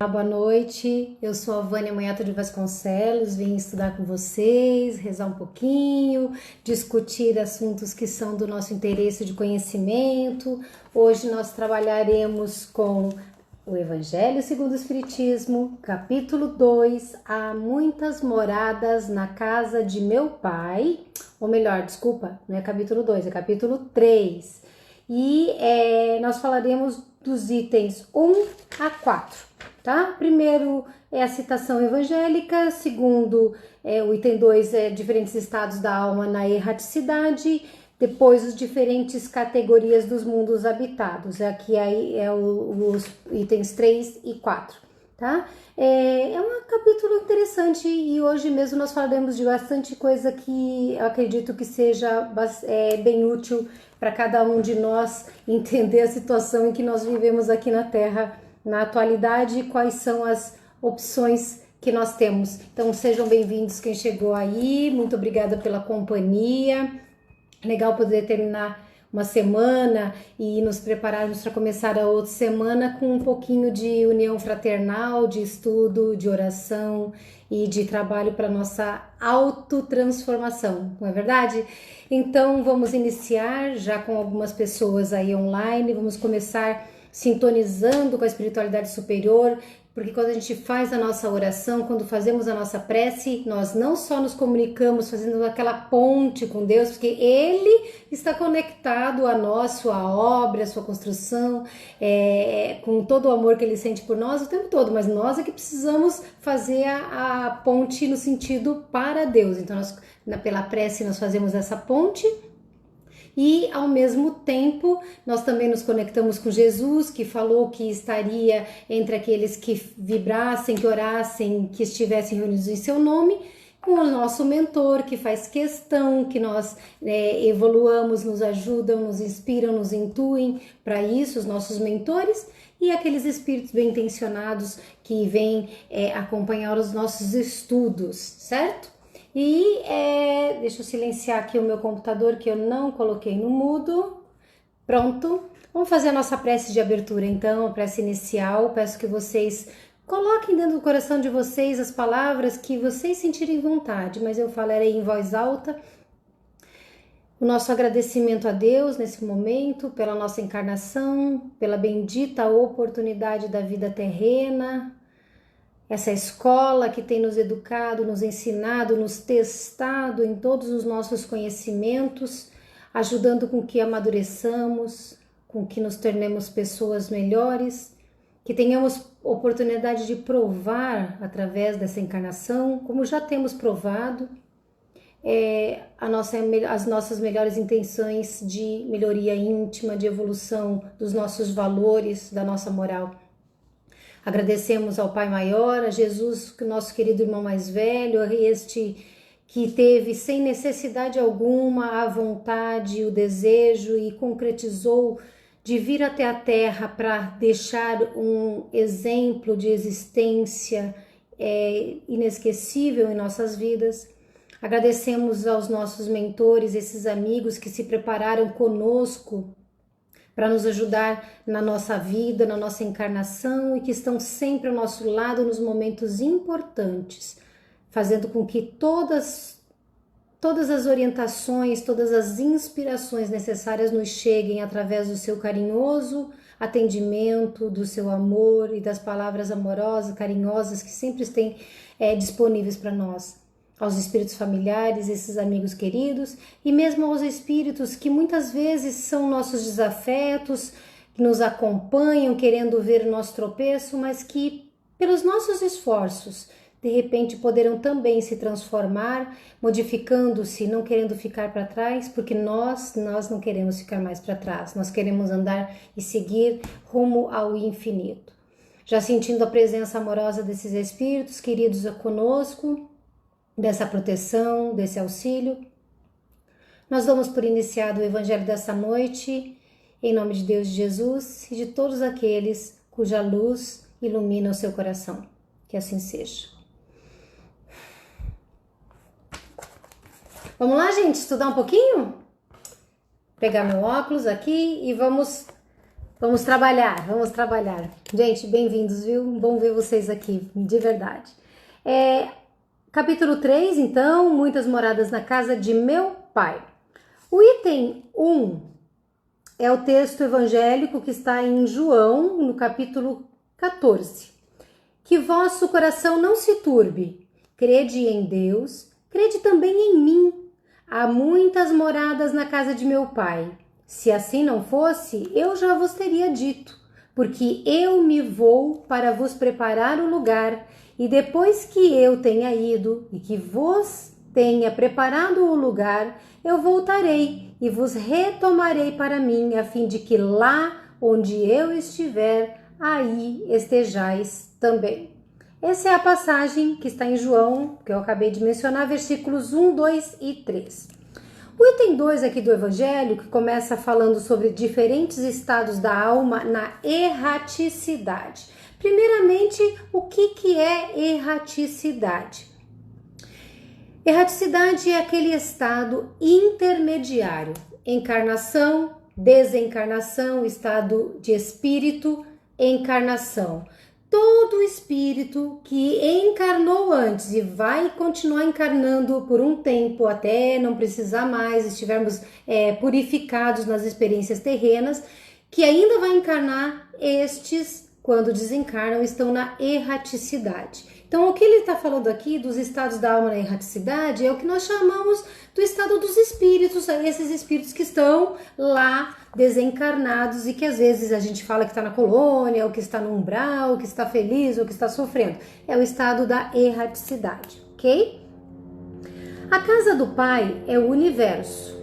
Boa noite, eu sou a Vânia Manhato de Vasconcelos, vim estudar com vocês, rezar um pouquinho, discutir assuntos que são do nosso interesse de conhecimento. Hoje nós trabalharemos com o Evangelho segundo o Espiritismo, capítulo 2, Há muitas moradas na casa de meu pai, ou melhor, desculpa, não é capítulo 2, é capítulo 3. E nós falaremos dos itens 1 a 4. Tá? Primeiro é a citação evangélica, segundo o item 2 é diferentes estados da alma na erraticidade, depois as diferentes categorias dos mundos habitados, aqui aí os itens 3 e 4, tá? É um capítulo interessante e hoje mesmo nós falaremos de bastante coisa que eu acredito que seja bem útil para cada um de nós entender a situação em que nós vivemos aqui na Terra na atualidade, quais são as opções que nós temos. Então sejam bem-vindos quem chegou aí, muito obrigada pela companhia. Legal poder terminar uma semana e nos prepararmos para começar a outra semana com um pouquinho de união fraternal, de estudo, de oração e de trabalho para nossa autotransformação, não é verdade? Então vamos iniciar já com algumas pessoas aí online, vamos começar sintonizando com a espiritualidade superior, porque quando a gente faz a nossa oração, quando fazemos a nossa prece, nós não só nos comunicamos fazendo aquela ponte com Deus, porque Ele está conectado a nós, sua obra, sua construção, com todo o amor que Ele sente por nós o tempo todo, mas nós é que precisamos fazer a ponte no sentido para Deus. Então, pela prece, nós fazemos essa ponte. E ao mesmo tempo nós também nos conectamos com Jesus, que falou que estaria entre aqueles que vibrassem, que orassem, que estivessem reunidos em seu nome, com o nosso mentor, que faz questão que nós evoluamos, nos ajudam, nos inspiram, nos intuem para isso, os nossos mentores, e aqueles espíritos bem intencionados que vêm acompanhar os nossos estudos, certo? E deixa eu silenciar aqui o meu computador que eu não coloquei no mudo. Pronto, vamos fazer a nossa prece de abertura então, a prece inicial. Peço que vocês coloquem dentro do coração de vocês as palavras que vocês sentirem vontade, mas eu falarei em voz alta. O nosso agradecimento a Deus nesse momento, pela nossa encarnação, pela bendita oportunidade da vida terrena, essa escola que tem nos educado, nos ensinado, nos testado em todos os nossos conhecimentos, ajudando com que amadureçamos, com que nos tornemos pessoas melhores, que tenhamos oportunidade de provar através dessa encarnação, como já temos provado, as nossas melhores intenções de melhoria íntima, de evolução dos nossos valores, da nossa moral. Agradecemos ao Pai Maior, a Jesus, nosso querido irmão mais velho, a este que teve sem necessidade alguma a vontade, o desejo e concretizou de vir até a Terra para deixar um exemplo de existência inesquecível em nossas vidas. Agradecemos aos nossos mentores, esses amigos que se prepararam conosco para nos ajudar na nossa vida, na nossa encarnação e que estão sempre ao nosso lado nos momentos importantes, fazendo com que todas as orientações, todas as inspirações necessárias nos cheguem através do seu carinhoso atendimento, do seu amor e das palavras amorosas, carinhosas que sempre estão disponíveis para nós. Aos espíritos familiares, esses amigos queridos, e mesmo aos espíritos que muitas vezes são nossos desafetos, que nos acompanham querendo ver o nosso tropeço, mas que pelos nossos esforços, de repente poderão também se transformar, modificando-se, não querendo ficar para trás, porque nós não queremos ficar mais para trás, nós queremos andar e seguir rumo ao infinito. Já sentindo a presença amorosa desses espíritos queridos conosco, dessa proteção, desse auxílio, nós damos por iniciado o Evangelho dessa noite, em nome de Deus, de Jesus e de todos aqueles cuja luz ilumina o seu coração. Que assim seja. Vamos lá, gente, estudar um pouquinho? Pegar meu óculos aqui e vamos Vamos trabalhar, vamos trabalhar. Gente, bem-vindos, viu? Bom ver vocês aqui, de verdade. Capítulo 3, então, muitas moradas na casa de meu pai. O item 1 é o texto evangélico que está em João, no capítulo 14. Que vosso coração não se turbe, crede em Deus, crede também em mim. Há muitas moradas na casa de meu pai. Se assim não fosse, eu já vos teria dito, porque eu me vou para vos preparar um lugar, e depois que eu tenha ido e que vos tenha preparado o lugar, eu voltarei e vos retomarei para mim, a fim de que lá onde eu estiver, aí estejais também. Essa é a passagem que está em João, que eu acabei de mencionar, versículos 1, 2 e 3. O item 2 aqui do Evangelho, que começa falando sobre diferentes estados da alma na erraticidade. Primeiramente, o que é erraticidade? Erraticidade é aquele estado intermediário, encarnação, desencarnação, estado de espírito, encarnação. Todo espírito que encarnou antes e vai continuar encarnando por um tempo até não precisar mais, estivermos purificados nas experiências terrenas, que ainda vai encarnar, estes, quando desencarnam, estão na erraticidade. Então, o que ele está falando aqui dos estados da alma na erraticidade é o que nós chamamos do estado dos espíritos, esses espíritos que estão lá desencarnados e que às vezes a gente fala que está na colônia, ou que está no umbral, ou que está feliz, ou que está sofrendo. É o estado da erraticidade, ok? A casa do Pai é o universo.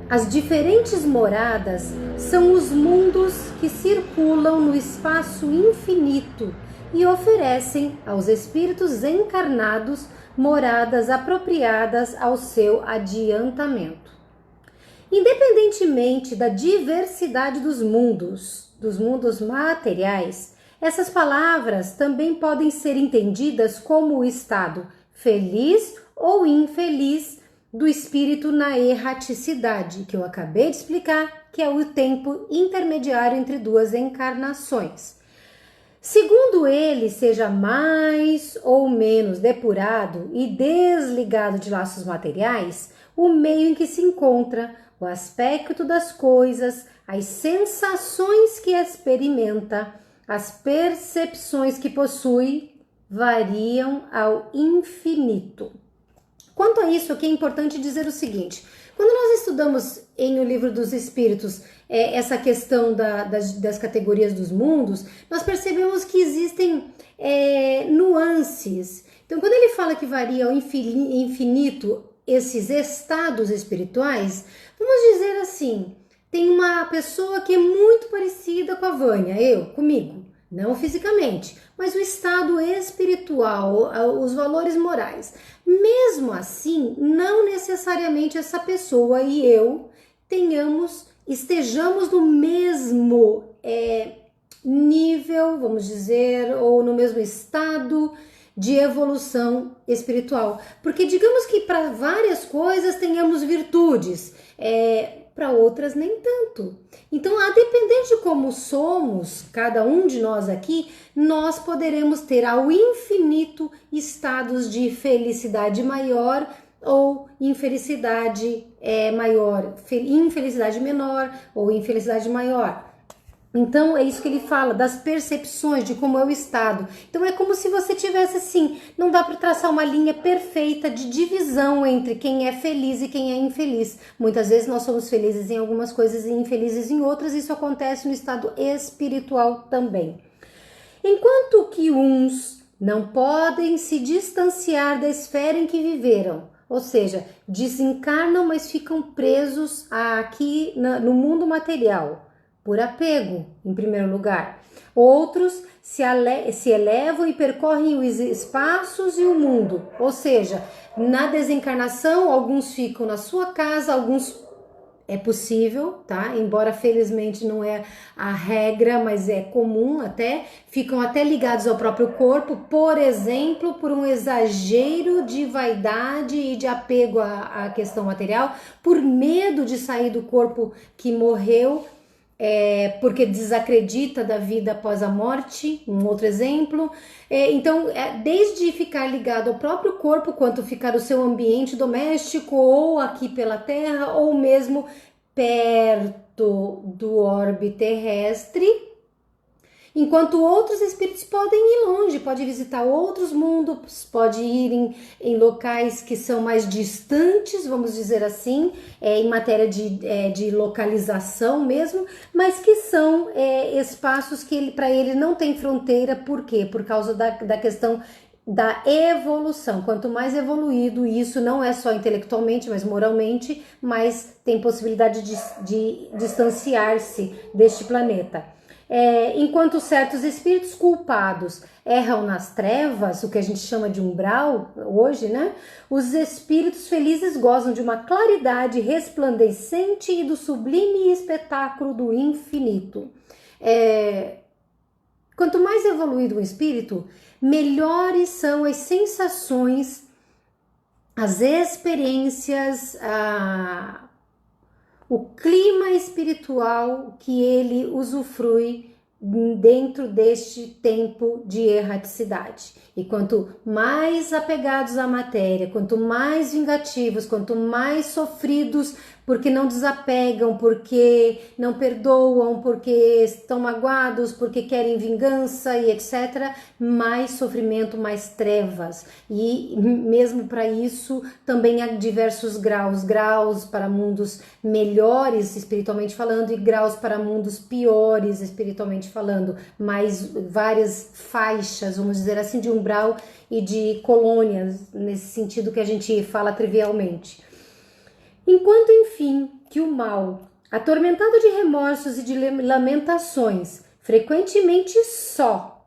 As diferentes moradas são os mundos que circulam no espaço infinito e oferecem aos espíritos encarnados moradas apropriadas ao seu adiantamento. Independentemente da diversidade dos mundos materiais, essas palavras também podem ser entendidas como o estado feliz ou infeliz do espírito na erraticidade, que eu acabei de explicar, que é o tempo intermediário entre duas encarnações. Segundo ele seja mais ou menos depurado e desligado de laços materiais, o meio em que se encontra, o aspecto das coisas, as sensações que experimenta, as percepções que possui, variam ao infinito. Quanto a isso, aqui é importante dizer o seguinte: quando nós estudamos em O Livro dos Espíritos essa questão das categorias dos mundos, nós percebemos que existem nuances. Então, quando ele fala que varia ao infinito esses estados espirituais, vamos dizer assim, tem uma pessoa que é muito parecida com a Vânia, comigo, não fisicamente, mas o estado espiritual, os valores morais. Mesmo assim, não necessariamente essa pessoa e eu estejamos no mesmo nível, vamos dizer, ou no mesmo estado de evolução espiritual. Porque digamos que para várias coisas tenhamos virtudes, para outras nem tanto. Então, a depender de como somos, cada um de nós aqui, nós poderemos ter ao infinito estados de felicidade maior ou infelicidade maior, infelicidade menor ou infelicidade maior. Então, é isso que ele fala, das percepções, de como é o estado. Então, é como se você tivesse assim, não dá para traçar uma linha perfeita de divisão entre quem é feliz e quem é infeliz. Muitas vezes nós somos felizes em algumas coisas e infelizes em outras, isso acontece no estado espiritual também. Enquanto que uns não podem se distanciar da esfera em que viveram, ou seja, desencarnam, mas ficam presos aqui no mundo material, por apego, em primeiro lugar. Outros se elevam e percorrem os espaços e o mundo, ou seja, na desencarnação, alguns ficam na sua casa, alguns é possível, tá? Embora felizmente não é a regra, mas é comum até, ficam até ligados ao próprio corpo, por exemplo, por um exagero de vaidade e de apego à questão material, por medo de sair do corpo que morreu, porque desacredita da vida após a morte, um outro exemplo. Então, desde ficar ligado ao próprio corpo, quanto ficar o seu ambiente doméstico, ou aqui pela Terra, ou mesmo perto do orbe terrestre, enquanto outros espíritos podem ir longe, pode visitar outros mundos, pode ir em locais que são mais distantes, vamos dizer assim, em matéria de localização mesmo, mas que são espaços que para ele não tem fronteira. Por quê? Por causa da questão da evolução. Quanto mais evoluído, isso não é só intelectualmente, mas moralmente, mas tem possibilidade de distanciar-se deste planeta. Enquanto certos espíritos culpados erram nas trevas, o que a gente chama de umbral hoje, né? Os espíritos felizes gozam de uma claridade resplandecente e do sublime espetáculo do infinito. Quanto mais evoluído o espírito, melhores são as sensações, as experiências, o clima espiritual que ele usufrui dentro deste tempo de erraticidade. E quanto mais apegados à matéria, quanto mais vingativos, quanto mais sofridos, porque não desapegam, porque não perdoam, porque estão magoados, porque querem vingança e etc., mais sofrimento, mais trevas. E mesmo para isso também há diversos graus para mundos melhores espiritualmente falando e graus para mundos piores espiritualmente falando, mais várias faixas, vamos dizer assim, de umbral e de colônias, nesse sentido que a gente fala trivialmente. Enquanto, enfim, que o mal, atormentado de remorsos e de lamentações, frequentemente só,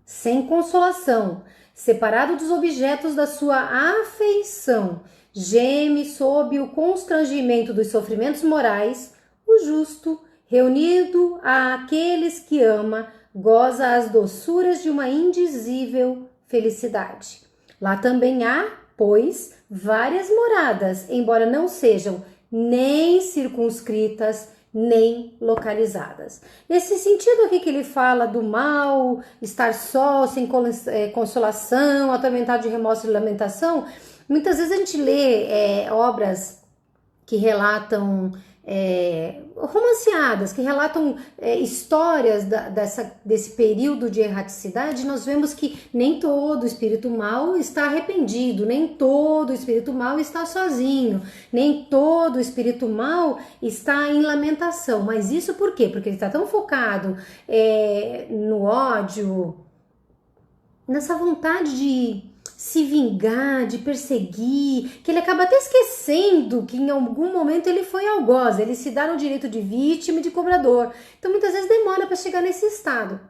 sem consolação, separado dos objetos da sua afeição, geme sob o constrangimento dos sofrimentos morais, o justo, reunido àqueles que ama, goza as doçuras de uma indizível felicidade. Lá também há, pois, várias moradas, embora não sejam nem circunscritas, nem localizadas. Nesse sentido aqui que ele fala do mal, estar só, sem consolação, atormentado de remorso e lamentação, muitas vezes a gente lê obras que relatam romanceadas, que relatam histórias desse período de erraticidade. Nós vemos que nem todo espírito mau está arrependido, nem todo espírito mau está sozinho, nem todo espírito mau está em lamentação. Mas isso por quê? Porque ele está tão focado no ódio, nessa vontade de se vingar, de perseguir, que ele acaba até esquecendo que em algum momento ele foi algoz, ele se dá no direito de vítima e de cobrador. Então muitas vezes demora para chegar nesse estado,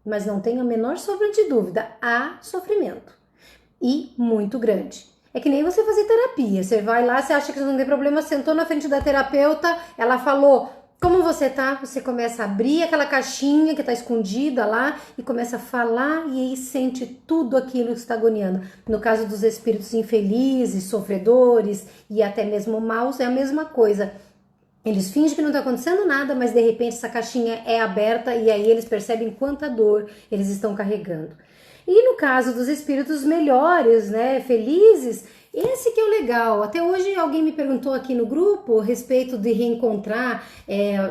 mas não tenho a menor sombra de dúvida, há sofrimento e muito grande. É que nem você fazer terapia, você vai lá, você acha que não tem problema, sentou na frente da terapeuta, ela falou: como você tá? Você começa a abrir aquela caixinha que tá escondida lá e começa a falar, e aí sente tudo aquilo que está agoniando. No caso dos espíritos infelizes, sofredores e até mesmo maus, é a mesma coisa. Eles fingem que não tá acontecendo nada, mas de repente essa caixinha é aberta e aí eles percebem quanta dor eles estão carregando. E no caso dos espíritos melhores, né, felizes, esse que é o legal. Até hoje alguém me perguntou aqui no grupo a respeito de reencontrar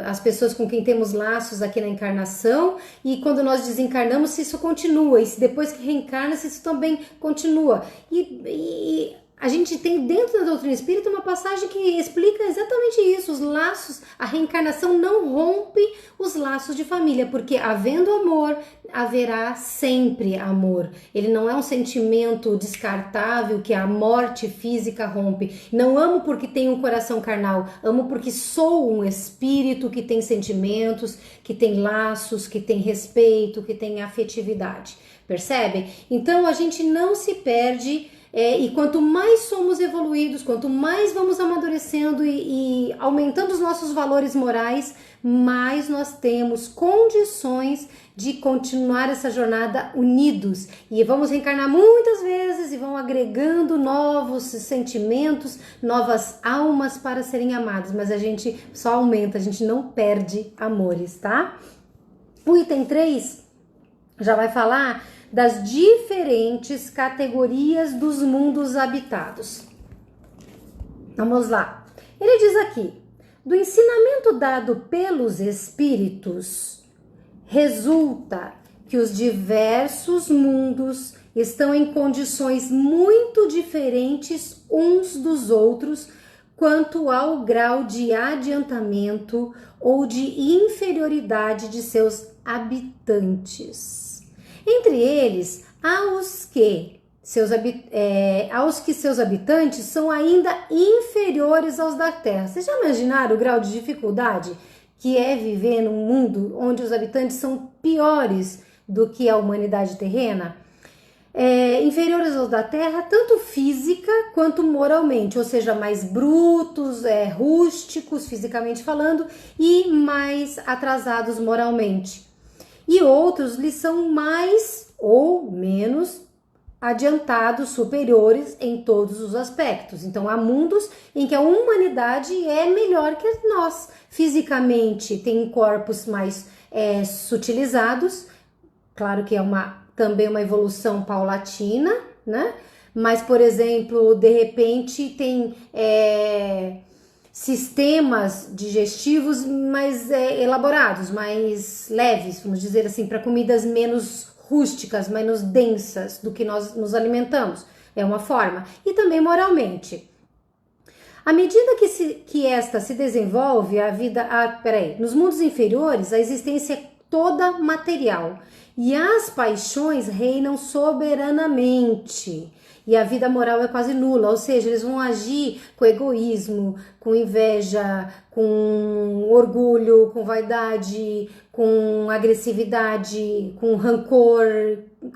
as pessoas com quem temos laços aqui na encarnação, e quando nós desencarnamos, se isso continua, e se depois que reencarna, se isso também continua. E a gente tem dentro da doutrina espírita uma passagem que explica exatamente isso. Os laços, a reencarnação não rompe os laços de família, porque havendo amor, haverá sempre amor. Ele não é um sentimento descartável que a morte física rompe. Não amo porque tenho um coração carnal, amo porque sou um espírito que tem sentimentos, que tem laços, que tem respeito, que tem afetividade. Percebe? Então a gente não se perde E quanto mais somos evoluídos, quanto mais vamos amadurecendo e aumentando os nossos valores morais, mais nós temos condições de continuar essa jornada unidos. E vamos reencarnar muitas vezes e vão agregando novos sentimentos, novas almas para serem amadas. Mas a gente só aumenta, a gente não perde amores, tá? O item 3 já vai falar das diferentes categorias dos mundos habitados. Vamos lá. Ele diz aqui: do ensinamento dado pelos espíritos, resulta que os diversos mundos estão em condições muito diferentes uns dos outros quanto ao grau de adiantamento ou de inferioridade de seus habitantes. Entre eles, aos que seus habitantes são ainda inferiores aos da Terra. Vocês já imaginaram o grau de dificuldade que é viver num mundo onde os habitantes são piores do que a humanidade terrena? Inferiores aos da Terra, tanto física quanto moralmente, ou seja, mais brutos, rústicos fisicamente falando e mais atrasados moralmente. E outros lhes são mais ou menos adiantados, superiores em todos os aspectos. Então, há mundos em que a humanidade é melhor que nós. Fisicamente, tem corpos mais sutilizados. Claro que é também uma evolução paulatina, né? Mas, por exemplo, de repente tem sistemas digestivos mais elaborados, mais leves, vamos dizer assim, para comidas menos rústicas, menos densas do que nós nos alimentamos. É uma forma. E também moralmente. À medida que esta se desenvolve, a vida... nos mundos inferiores, a existência é toda material. E as paixões reinam soberanamente. E a vida moral é quase nula, ou seja, eles vão agir com egoísmo, com inveja, com orgulho, com vaidade, com agressividade, com rancor,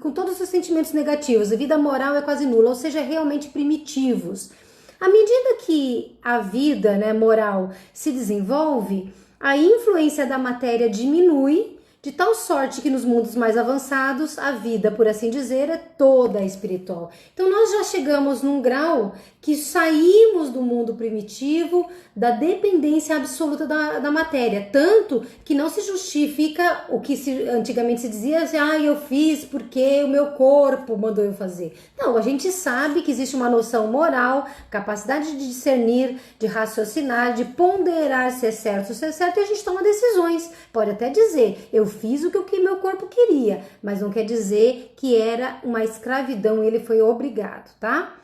com todos os sentimentos negativos. A vida moral é quase nula, ou seja, realmente primitivos. À medida que a vida, moral se desenvolve, a influência da matéria diminui, de tal sorte que nos mundos mais avançados, a vida, por assim dizer, é toda espiritual. Então nós já chegamos num grau que saímos do mundo primitivo, da dependência absoluta da matéria. Tanto que não se justifica o que antigamente se dizia assim, eu fiz porque o meu corpo mandou eu fazer. Não, a gente sabe que existe uma noção moral, capacidade de discernir, de raciocinar, de ponderar se é certo ou se é certo, e a gente toma decisões. Pode até dizer, eu fiz o que meu corpo queria, mas não quer dizer que era uma escravidão e ele foi obrigado, tá?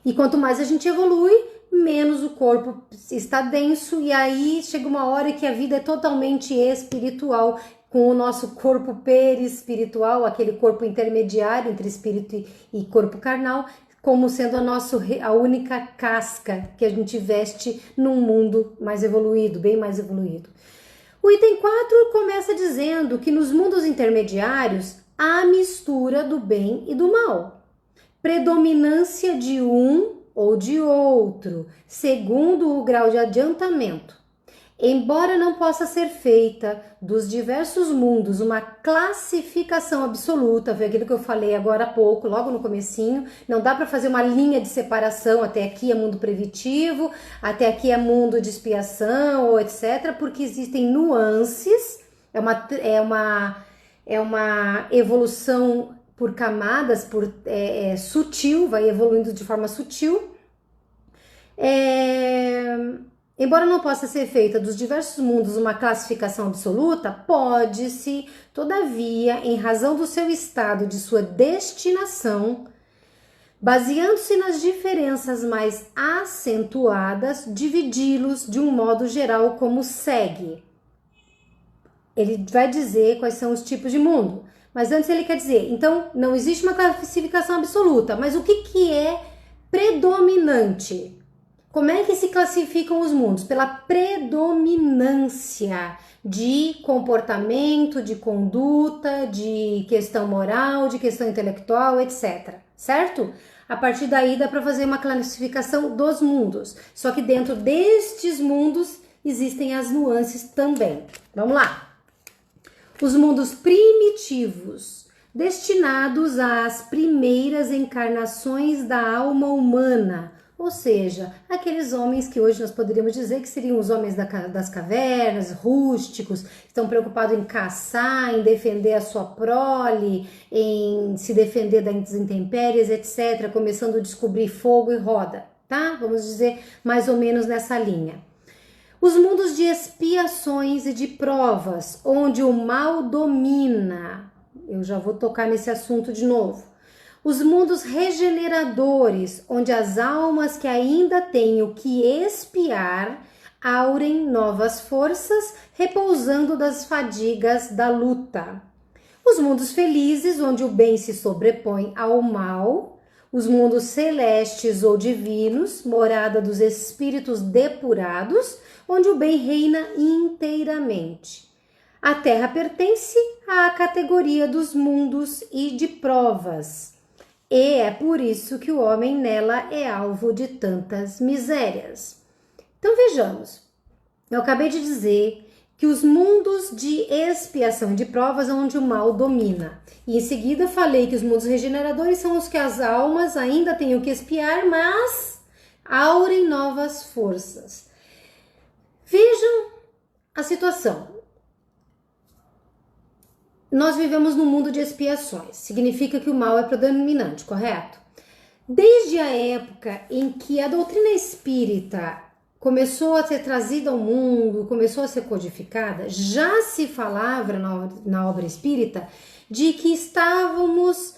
E quanto mais a gente evolui, menos o corpo está denso, e aí chega uma hora que a vida é totalmente espiritual, com o nosso corpo perispiritual, aquele corpo intermediário entre espírito e corpo carnal, como sendo a única casca que a gente veste num mundo mais evoluído, bem mais evoluído. O item 4 começa dizendo que nos mundos intermediários há mistura do bem e do mal, predominância de um ou de outro, segundo o grau de adiantamento. Embora não possa ser feita dos diversos mundos uma classificação absoluta, foi aquilo que eu falei agora há pouco, logo no comecinho, não dá para fazer uma linha de separação, até aqui é mundo preventivo, até aqui é mundo de expiação, ou etc., porque existem nuances, é uma evolução por camadas, sutil, vai evoluindo de forma sutil. Embora não possa ser feita dos diversos mundos uma classificação absoluta, pode-se, todavia, em razão do seu estado, de sua destinação, baseando-se nas diferenças mais acentuadas, dividi-los de um modo geral como segue. Ele vai dizer quais são os tipos de mundo, mas antes ele quer dizer, então, não existe uma classificação absoluta, mas o que é predominante? Como é que se classificam os mundos? Pela predominância de comportamento, de conduta, de questão moral, de questão intelectual, etc. Certo? A partir daí dá para fazer uma classificação dos mundos. Só que dentro destes mundos existem as nuances também. Vamos lá. Os mundos primitivos, destinados às primeiras encarnações da alma humana, ou seja, aqueles homens que hoje nós poderíamos dizer que seriam os homens das cavernas, rústicos, que estão preocupados em caçar, em defender a sua prole, em se defender das intempéries, etc., começando a descobrir fogo e roda, tá? Vamos dizer mais ou menos nessa linha. Os mundos de expiações e de provas, onde o mal domina. Eu já vou tocar nesse assunto de novo. Os mundos regeneradores, onde as almas que ainda têm o que expiar aurem novas forças, repousando das fadigas da luta. Os mundos felizes, onde o bem se sobrepõe ao mal. Os mundos celestes ou divinos, morada dos espíritos depurados, onde o bem reina inteiramente. A Terra pertence à categoria dos mundos e de provas. E é por isso que o homem nela é alvo de tantas misérias. Então vejamos, eu acabei de dizer que os mundos de expiação e de provas é onde o mal domina. E em seguida falei que os mundos regeneradores são os que as almas ainda têm o que expiar, mas aurem novas forças. Vejam a situação. Nós vivemos num mundo de expiações, significa que o mal é predominante, correto? Desde a época em que a doutrina espírita começou a ser trazida ao mundo, começou a ser codificada, já se falava na obra espírita de que estávamos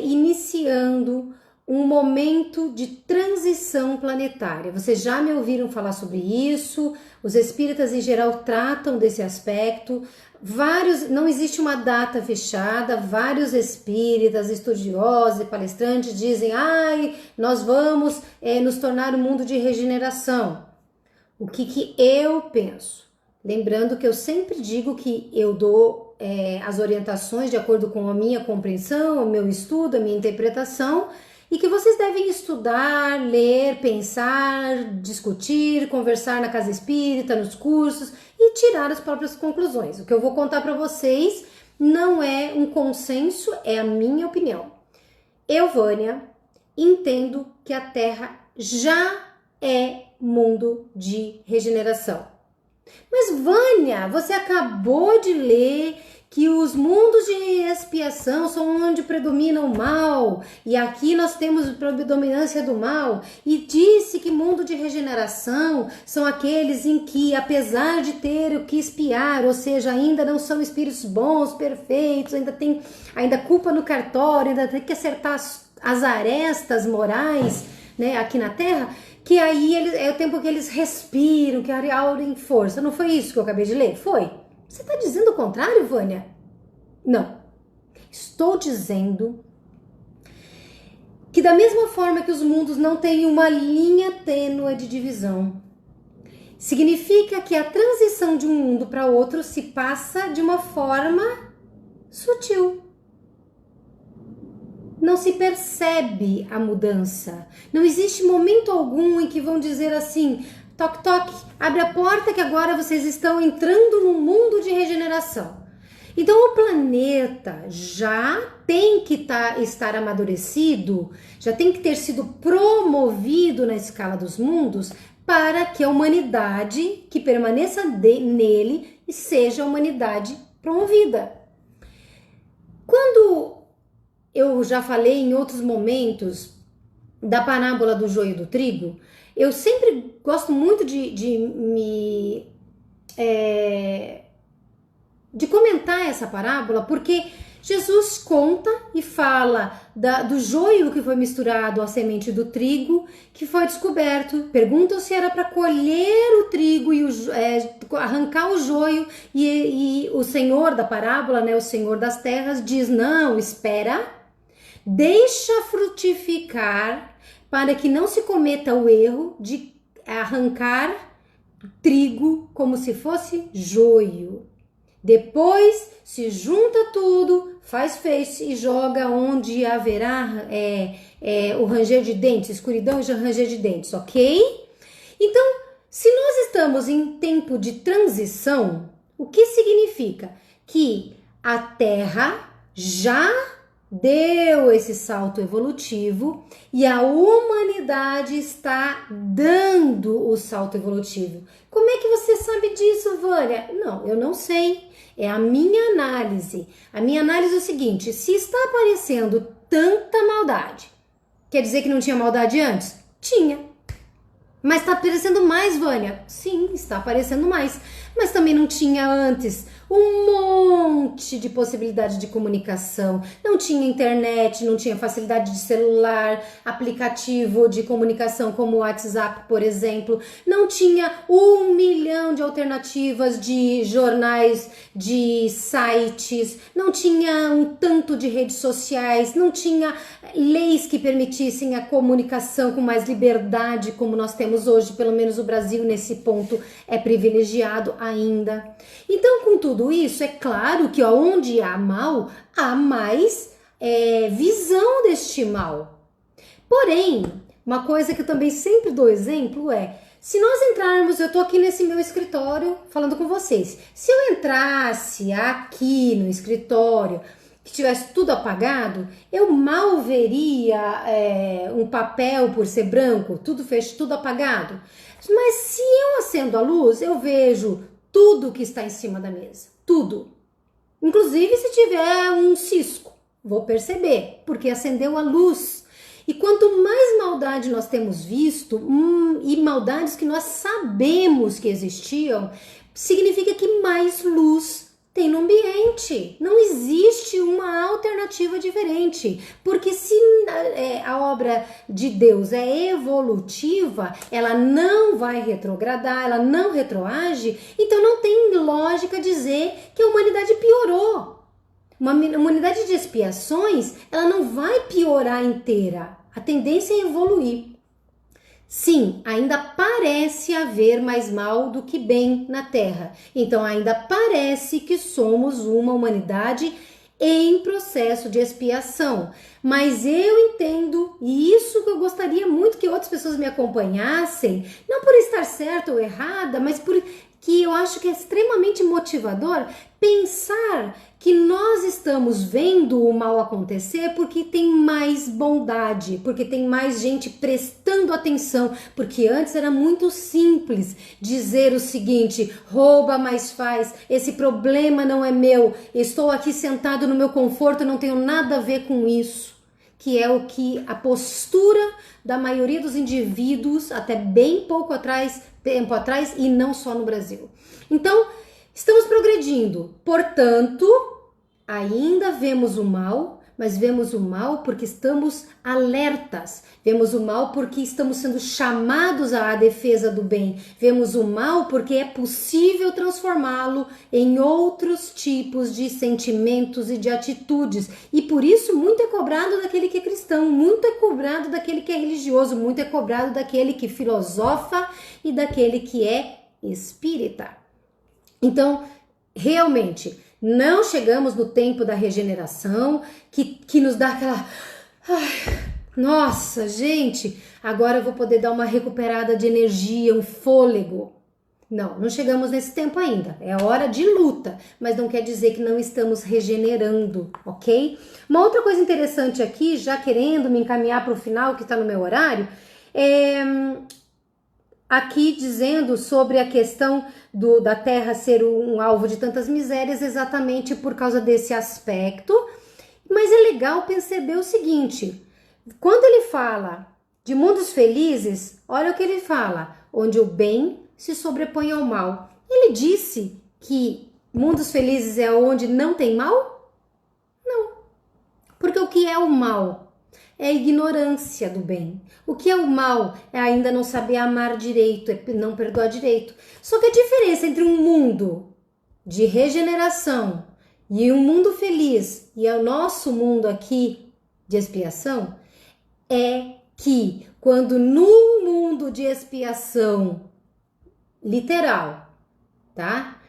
iniciando um momento de transição planetária. Vocês já me ouviram falar sobre isso, os espíritas em geral tratam desse aspecto. Não existe uma data fechada, vários espíritas, estudiosos e palestrantes dizem: nós vamos nos tornar um mundo de regeneração. O que eu penso? Lembrando que eu sempre digo que eu dou as orientações de acordo com a minha compreensão, o meu estudo, a minha interpretação, e que vocês devem estudar, ler, pensar, discutir, conversar na casa espírita, nos cursos e tirar as próprias conclusões. O que eu vou contar para vocês não é um consenso, é a minha opinião. Eu, Vânia, entendo que a Terra já é mundo de regeneração. Mas, Vânia, você acabou de ler que os mundos de expiação são onde predomina o mal, e aqui nós temos a predominância do mal, e disse que mundo de regeneração são aqueles em que, apesar de ter o que expiar, ou seja, ainda não são espíritos bons, perfeitos, ainda culpa no cartório, ainda tem que acertar as arestas morais, né, aqui na Terra, que aí é o tempo que eles respiram, que aurem força. Não foi isso que eu acabei de ler? Foi. Você está dizendo o contrário, Vânia? Não. Estou dizendo que da mesma forma que os mundos não têm uma linha tênue de divisão, significa que a transição de um mundo para outro se passa de uma forma sutil. Não se percebe a mudança. Não existe momento algum em que vão dizer assim: toque, toque, abre a porta que agora vocês estão entrando num mundo de regeneração. Então o planeta já tem que estar amadurecido, já tem que ter sido promovido na escala dos mundos para que a humanidade que permaneça nele seja a humanidade promovida. Quando eu já falei em outros momentos da parábola do joio e do trigo, eu sempre gosto muito de comentar essa parábola, porque Jesus conta e fala do joio que foi misturado à semente do trigo, que foi descoberto. Perguntam se era para colher o trigo e arrancar o joio, e o Senhor da parábola, né, o Senhor das terras, diz: não, espera, deixa frutificar, para que não se cometa o erro de arrancar trigo como se fosse joio. Depois se junta tudo, faz feixe e joga onde haverá o ranger de dentes, escuridão e ranger de dentes, ok? Então, se nós estamos em tempo de transição, o que significa? Que a Terra já deu esse salto evolutivo e a humanidade está dando o salto evolutivo. Como é que você sabe disso, Vânia? Não, eu não sei. É a minha análise. A minha análise é o seguinte: se está aparecendo tanta maldade, quer dizer que não tinha maldade antes? Tinha. Mas está aparecendo mais, Vânia? Sim, está aparecendo mais. Mas também não tinha antes um monte de possibilidade de comunicação. Não tinha internet, não tinha facilidade de celular, aplicativo de comunicação como o WhatsApp, por exemplo. Não tinha 1 milhão de alternativas de jornais, de sites. Não tinha um tanto de redes sociais. Não tinha leis que permitissem a comunicação com mais liberdade como nós temos hoje. Pelo menos o Brasil nesse ponto é privilegiado ainda. Então, com tudo isso, é claro que onde há mal, há mais visão deste mal. Porém, uma coisa que eu também sempre dou exemplo é, se nós entrarmos, eu tô aqui nesse meu escritório falando com vocês, se eu entrasse aqui no escritório, que tivesse tudo apagado, eu mal veria um papel por ser branco, tudo apagado. Mas se eu acendo a luz, eu vejo tudo que está em cima da mesa, tudo. Inclusive se tiver um cisco, vou perceber, porque acendeu a luz. E quanto mais maldade nós temos visto, e maldades que nós sabemos que existiam, significa que mais luz tem no ambiente. Não existe uma alternativa diferente. Porque se a obra de Deus é evolutiva, ela não vai retrogradar, ela não retroage, então não tem lógica dizer que a humanidade piorou. Uma humanidade de expiações, ela não vai piorar inteira. A tendência é evoluir. Sim, ainda parece haver mais mal do que bem na Terra. Então ainda parece que somos uma humanidade em processo de expiação. Mas eu entendo, e isso que eu gostaria muito que outras pessoas me acompanhassem, não por estar certa ou errada, mas por que eu acho que é extremamente motivador pensar que nós estamos vendo o mal acontecer porque tem mais bondade, porque tem mais gente prestando atenção, porque antes era muito simples dizer o seguinte: rouba, mas faz, esse problema não é meu, estou aqui sentado no meu conforto, não tenho nada a ver com isso. Que é o que a postura da maioria dos indivíduos, até bem pouco tempo atrás, e não só no Brasil. Então, estamos progredindo, portanto, ainda vemos o mal, mas vemos o mal porque estamos alertas, vemos o mal porque estamos sendo chamados à defesa do bem, vemos o mal porque é possível transformá-lo em outros tipos de sentimentos e de atitudes, e por isso muito é cobrado daquele que é cristão, muito é cobrado daquele que é religioso, muito é cobrado daquele que filosofa e daquele que é espírita. Então, realmente, não chegamos no tempo da regeneração, que nos dá aquela... Ai, nossa, gente, agora eu vou poder dar uma recuperada de energia, um fôlego. Não chegamos nesse tempo ainda. É hora de luta, mas não quer dizer que não estamos regenerando, ok? Uma outra coisa interessante aqui, já querendo me encaminhar para o final, que está no meu horário, aqui dizendo sobre a questão da Terra ser um alvo de tantas misérias, exatamente por causa desse aspecto. Mas é legal perceber o seguinte: quando ele fala de mundos felizes, olha o que ele fala: onde o bem se sobrepõe ao mal. Ele disse que mundos felizes é onde não tem mal? Não. Porque o que é o mal? É a ignorância do bem. O que é o mal? É ainda não saber amar direito, é não perdoar direito. Só que a diferença entre um mundo de regeneração e um mundo feliz e o nosso mundo aqui de expiação é que quando num no mundo de expiação literal, tá?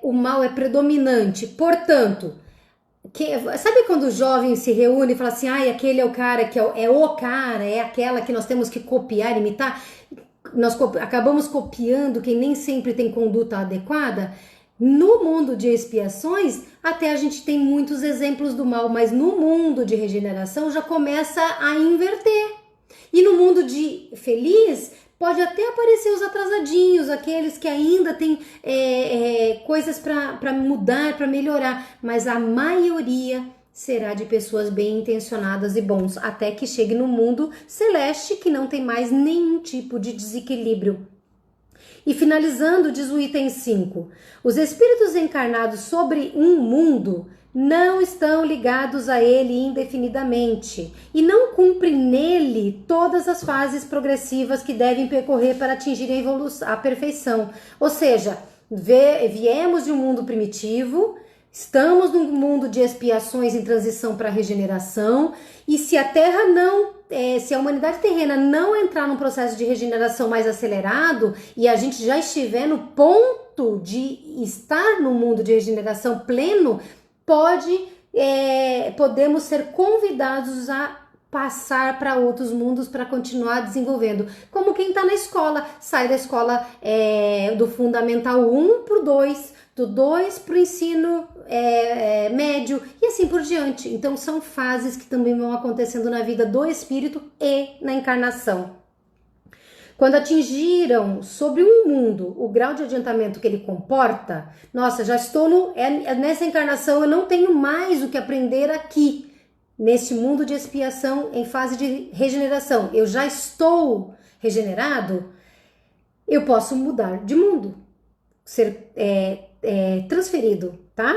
O mal é predominante, portanto, sabe quando o jovem se reúne e fala assim, aquele é o cara que é o cara, é aquela que nós temos que copiar, imitar? Nós acabamos copiando quem nem sempre tem conduta adequada. No mundo de expiações, até a gente tem muitos exemplos do mal, mas no mundo de regeneração já começa a inverter. E no mundo de feliz, pode até aparecer os atrasadinhos, aqueles que ainda têm coisas para mudar, para melhorar, mas a maioria será de pessoas bem intencionadas e bons, até que chegue no mundo celeste que não tem mais nenhum tipo de desequilíbrio. E finalizando, diz o item 5, os espíritos encarnados sobre um mundo não estão ligados a ele indefinidamente e não cumprem nele todas as fases progressivas que devem percorrer para atingir a evolução, a perfeição. Ou seja, viemos de um mundo primitivo, estamos num mundo de expiações em transição para a regeneração, e se a Terra se a humanidade terrena não entrar num processo de regeneração mais acelerado e a gente já estiver no ponto de estar no mundo de regeneração pleno, podemos ser convidados a passar para outros mundos para continuar desenvolvendo. Como quem está na escola, sai da escola do Fundamental 1 para o 2, do 2 para o ensino médio e assim por diante. Então são fases que também vão acontecendo na vida do espírito e na encarnação. Quando atingiram sobre um mundo o grau de adiantamento que ele comporta, nossa, já estou nessa encarnação, eu não tenho mais o que aprender aqui, neste mundo de expiação em fase de regeneração. Eu já estou regenerado, eu posso mudar de mundo, ser transferido, tá?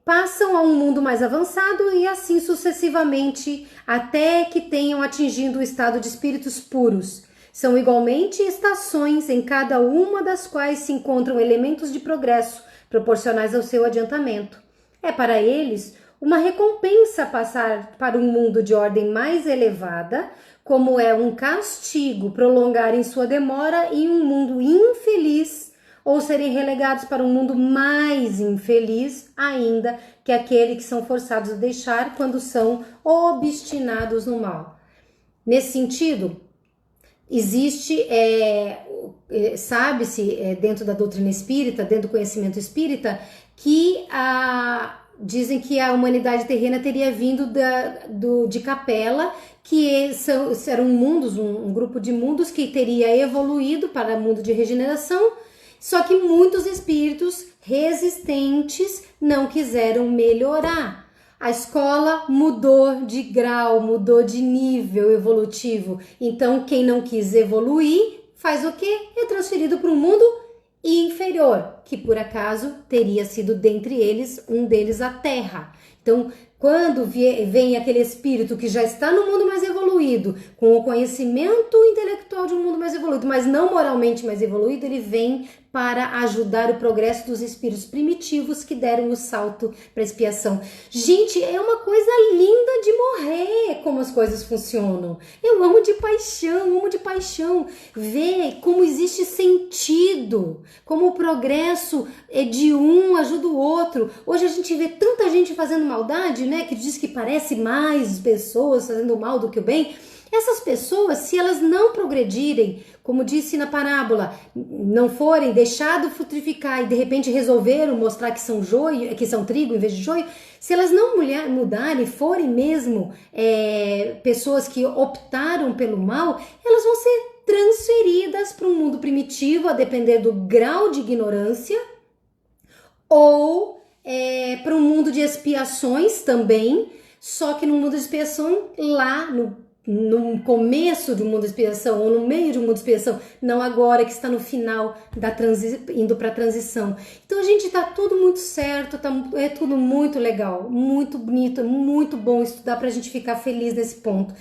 Passam a um mundo mais avançado e assim sucessivamente até que tenham atingido o estado de espíritos puros. São igualmente estações em cada uma das quais se encontram elementos de progresso proporcionais ao seu adiantamento. É para eles uma recompensa passar para um mundo de ordem mais elevada, como é um castigo prolongarem sua demora em um mundo infeliz ou serem relegados para um mundo mais infeliz ainda que aquele que são forçados a deixar quando são obstinados no mal. Nesse sentido, existe, sabe-se dentro da doutrina espírita, dentro do conhecimento espírita, que dizem que a humanidade terrena teria vindo de Capela, que eram mundos, um grupo de mundos que teria evoluído para o mundo de regeneração. Só que muitos espíritos resistentes não quiseram melhorar. A escola mudou de grau, mudou de nível evolutivo. Então, quem não quis evoluir, faz o quê? É transferido para um mundo inferior, que por acaso teria sido dentre eles, um deles a Terra. Então, quando vem aquele espírito que já está no mundo mais evoluído, com o conhecimento intelectual de um mundo mais evoluído, mas não moralmente mais evoluído, ele vem para ajudar o progresso dos espíritos primitivos que deram o salto para a expiação. Gente, é uma coisa linda de morrer como as coisas funcionam. Eu amo de paixão. Ver como existe sentido, como o progresso de um ajuda o outro. Hoje a gente vê tanta gente fazendo maldade, né, que diz que parece mais pessoas fazendo mal do que o bem. Essas pessoas, se elas não progredirem, como disse na parábola, não forem deixado frutificar e de repente resolveram mostrar que são joio, que são trigo em vez de joio, se elas não mudarem, forem mesmo pessoas que optaram pelo mal, elas vão ser transferidas para um mundo primitivo, a depender do grau de ignorância, ou para um mundo de expiações também, só que no mundo de expiação lá no começo de um mundo de expiação ou no meio de um mundo de expiação, não agora que está no final indo para a transição. Então, gente, tá tudo muito certo, é tudo muito legal, muito bonito, é muito bom estudar para a gente ficar feliz nesse ponto.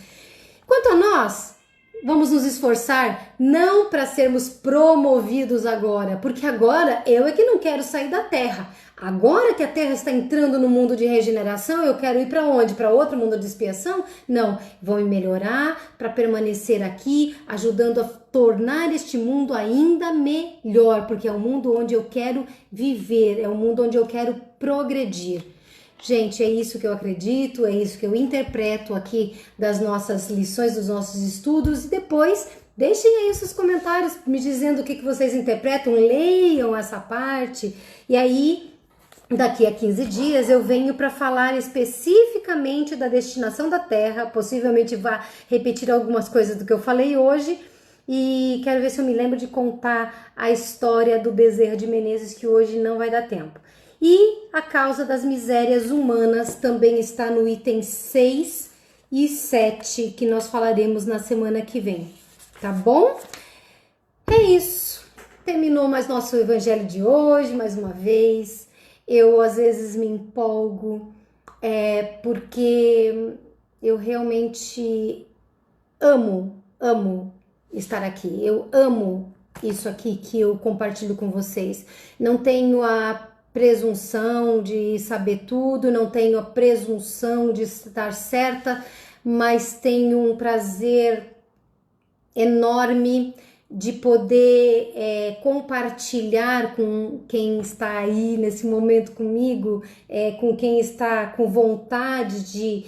Quanto a nós, vamos nos esforçar não para sermos promovidos agora, porque agora eu é que não quero sair da Terra. Agora que a Terra está entrando no mundo de regeneração, eu quero ir para onde? Para outro mundo de expiação? Não, vou me melhorar para permanecer aqui, ajudando a tornar este mundo ainda melhor, porque é o mundo onde eu quero viver, é o mundo onde eu quero progredir. Gente, é isso que eu acredito, é isso que eu interpreto aqui das nossas lições, dos nossos estudos, e depois deixem aí os seus comentários me dizendo o que vocês interpretam, leiam essa parte, e aí daqui a 15 dias eu venho para falar especificamente da destinação da Terra, possivelmente vá repetir algumas coisas do que eu falei hoje, e quero ver se eu me lembro de contar a história do Bezerra de Menezes, que hoje não vai dar tempo. E a causa das misérias humanas também está no item 6 e 7, que nós falaremos na semana que vem, tá bom? É isso, terminou mais nosso evangelho de hoje, mais uma vez. Eu às vezes me empolgo, porque eu realmente amo estar aqui. Eu amo isso aqui que eu compartilho com vocês. Não tenho a presunção de saber tudo, não tenho a presunção de estar certa, mas tenho um prazer enorme de poder compartilhar com quem está aí nesse momento comigo, com quem está com vontade de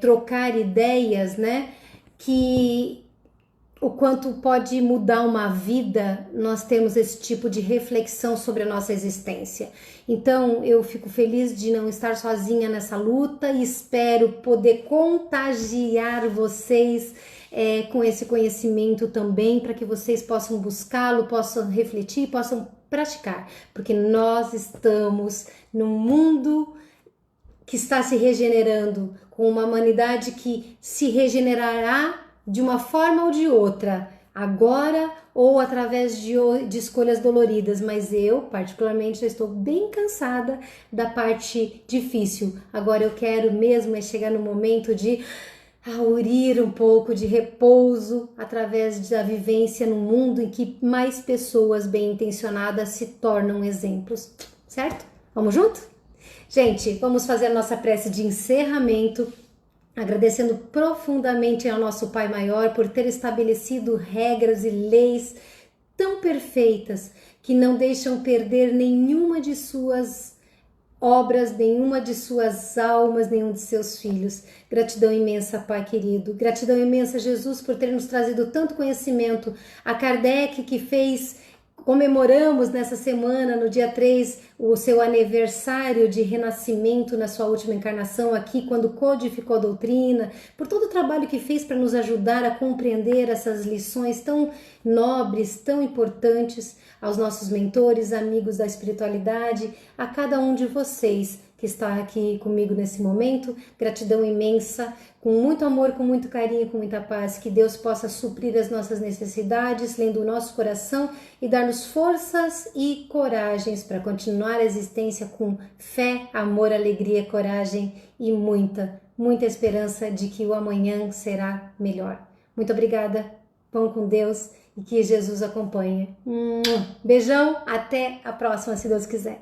trocar ideias, né? Que o quanto pode mudar uma vida, nós temos esse tipo de reflexão sobre a nossa existência. Então, eu fico feliz de não estar sozinha nessa luta e espero poder contagiar vocês com esse conhecimento também, para que vocês possam buscá-lo, possam refletir, possam praticar, porque nós estamos num mundo que está se regenerando, com uma humanidade que se regenerará de uma forma ou de outra, agora ou através de escolhas doloridas, mas eu particularmente já estou bem cansada da parte difícil. Agora eu quero mesmo chegar no momento de aurir um pouco de repouso através da vivência num mundo em que mais pessoas bem intencionadas se tornam exemplos, certo? Vamos junto? Gente, vamos fazer a nossa prece de encerramento, agradecendo profundamente ao nosso Pai Maior por ter estabelecido regras e leis tão perfeitas que não deixam perder nenhuma de suas obras, nenhuma de suas almas, nenhum de seus filhos. Gratidão imensa, Pai querido. Gratidão imensa, Jesus, por ter nos trazido tanto conhecimento. A Kardec, que comemoramos nessa semana, no dia 3, o seu aniversário de renascimento na sua última encarnação aqui, quando codificou a doutrina, por todo o trabalho que fez para nos ajudar a compreender essas lições tão nobres, tão importantes, aos nossos mentores, amigos da espiritualidade, a cada um de vocês que está aqui comigo nesse momento, gratidão imensa, com muito amor, com muito carinho, com muita paz, que Deus possa suprir as nossas necessidades, lendo o nosso coração e dar-nos forças e coragens para continuar a existência com fé, amor, alegria, coragem e muita esperança de que o amanhã será melhor. Muito obrigada, vão com Deus e que Jesus acompanhe. Beijão, até a próxima, se Deus quiser.